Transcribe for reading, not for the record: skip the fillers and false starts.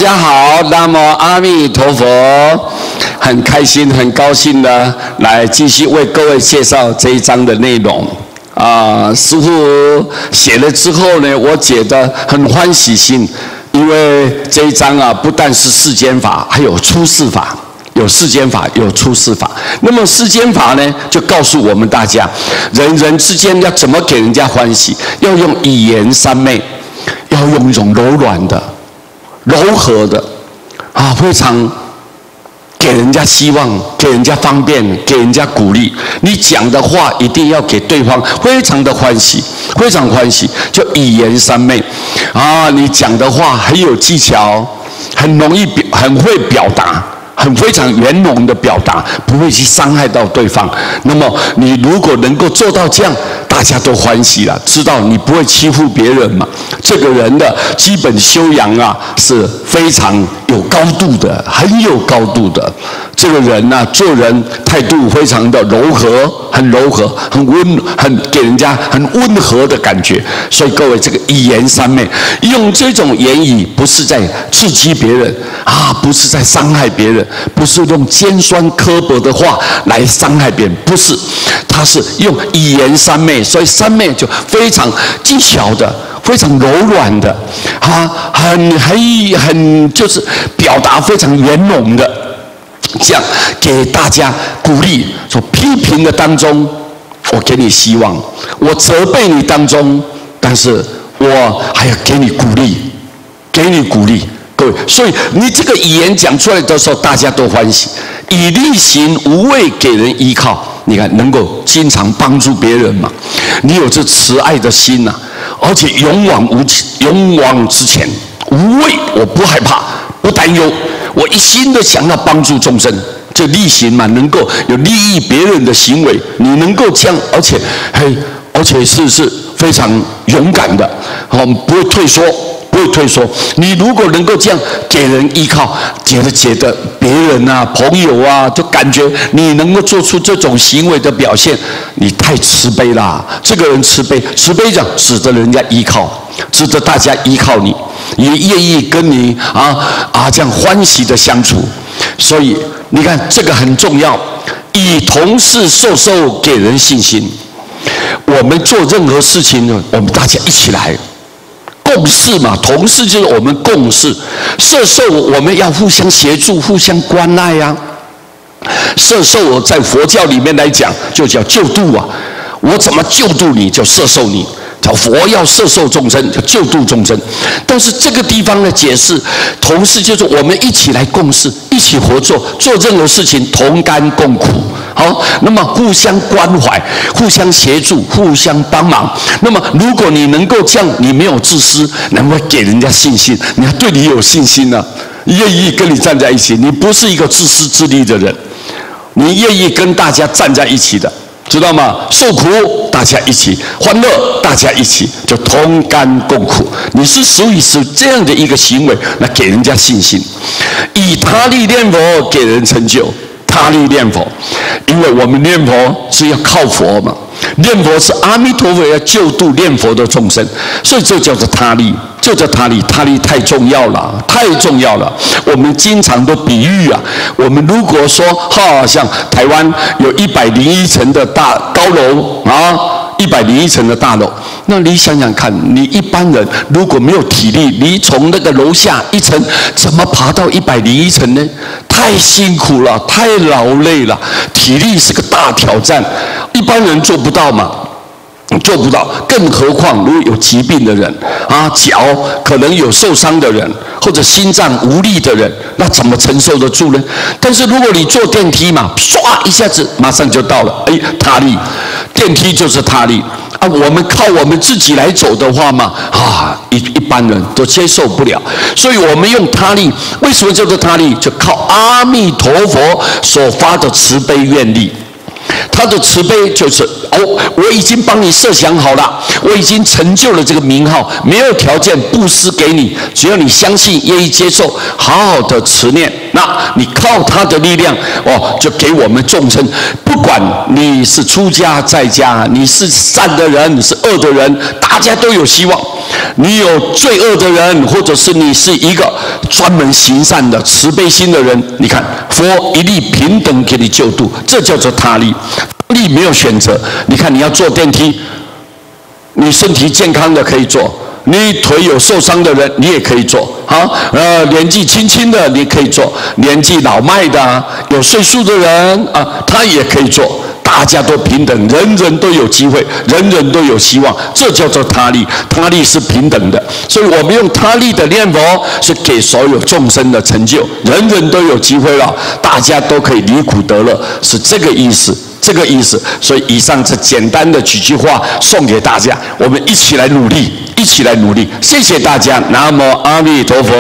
大家好，南无阿弥陀佛，很开心、很高兴的来继续为各位介绍这一章的内容。师父写了之后呢，我觉得很欢喜心，因为这一章不但是世间法，还有出世法。有世间法，有出世法。那么世间法呢，就告诉我们大家，人人之间要怎么给人家欢喜，要用语言三昧，要用一种柔软的、柔和的，非常给人家希望，给人家方便，给人家鼓励。你讲的话一定要给对方非常的欢喜，非常欢喜，就语言三昧你讲的话很有技巧，很容易很会表达。很非常圆融的表达，不会去伤害到对方。那么你如果能够做到这样，大家都欢喜了，知道你不会欺负别人嘛。这个人的基本修养是非常有高度的，很有高度的。这个人做人态度非常的柔和，很柔和，很给人家很温和的感觉。所以各位，这个语言三昧，用这种言语不是在刺激别人不是在伤害别人。不是用尖酸刻薄的话来伤害别人，不是，他是用语言三昧，所以三昧就非常技巧的，非常柔软的，很就是表达非常圆融的，这样给大家鼓励。说批评的当中，我给你希望；我责备你当中，但是我还要给你鼓励，给你鼓励。各位，所以你这个语言讲出来的时候，大家都欢喜。以力行无畏，给人依靠。你看，能够经常帮助别人嘛？你有这慈爱的心而且勇往直前，无畏，我不害怕，不担忧，我一心的想要帮助众生。这力行嘛，能够有利益别人的行为，你能够这样，而且是非常勇敢的，不会退缩。不会退缩。你如果能够这样给人依靠，觉得别人朋友就感觉你能够做出这种行为的表现，你太慈悲啦。这个人慈悲讲值得人家依靠，值得大家依靠你，也愿意跟你这样欢喜的相处。所以你看这个很重要，以同事授给人信心。我们做任何事情呢，我们大家一起来。共事嘛，同事就是我们共事。摄受我们要互相协助、互相关爱摄受在佛教里面来讲，就叫救度我怎么救度你，就摄受你。佛要摄受众生，叫救度众生。但是这个地方的解释，同事就是我们一起来共事，一起合作，做任何事情同甘共苦。好，那么互相关怀，互相协助，互相帮忙。那么如果你能够这样，你没有自私，能够给人家信心，你要对你有信心愿意跟你站在一起。你不是一个自私自利的人，你愿意跟大家站在一起的。知道吗？受苦大家一起，欢乐大家一起，就同甘共苦。你是属于这样的一个行为，来给人家信心。以他力念佛，给人成就。他力念佛，因为我们念佛是要靠佛嘛。念佛是阿弥陀佛要救度念佛的众生，所以这叫做他力，这叫他力。他力太重要了，太重要了。我们经常都比喻我们如果说像台湾有101层的高楼101层的大楼，那你想想看，你一般人如果没有体力，你从那个楼下一层怎么爬到101层呢？太辛苦了，太劳累了，体力是个大挑战，一般人做不到嘛。做不到，更何况如果有疾病的人脚可能有受伤的人，或者心脏无力的人，那怎么承受得住呢？但是如果你坐电梯嘛，唰一下子马上就到了，他力，电梯就是他力我们靠我们自己来走的话嘛，一般人都接受不了，所以我们用他力。为什么叫做他力？就靠阿弥陀佛所发的慈悲愿力。他的慈悲就是我已经帮你设想好了，我已经成就了这个名号，没有条件布施给你，只要你相信，愿意接受，好好的持念，那你靠他的力量就给我们众生，不管你是出家在家，你是善的人，你是恶的人，大家都有希望。你有罪恶的人，或者是你是一个专门行善的慈悲心的人，你看佛一律平等给你救度，这叫做他力。他力没有选择，你看你要坐电梯，你身体健康的可以坐，你腿有受伤的人你也可以坐，年纪轻轻的你可以坐，年纪老迈的有岁数的人他也可以坐。大家都平等，人人都有机会，人人都有希望，这叫做他力。他力是平等的，所以我们用他力的念佛，是给所有众生的成就，人人都有机会了，大家都可以离苦得乐，是这个意思。这个意思，所以以上这简单的几句话送给大家，我们一起来努力，一起来努力。谢谢大家，南无阿弥陀佛。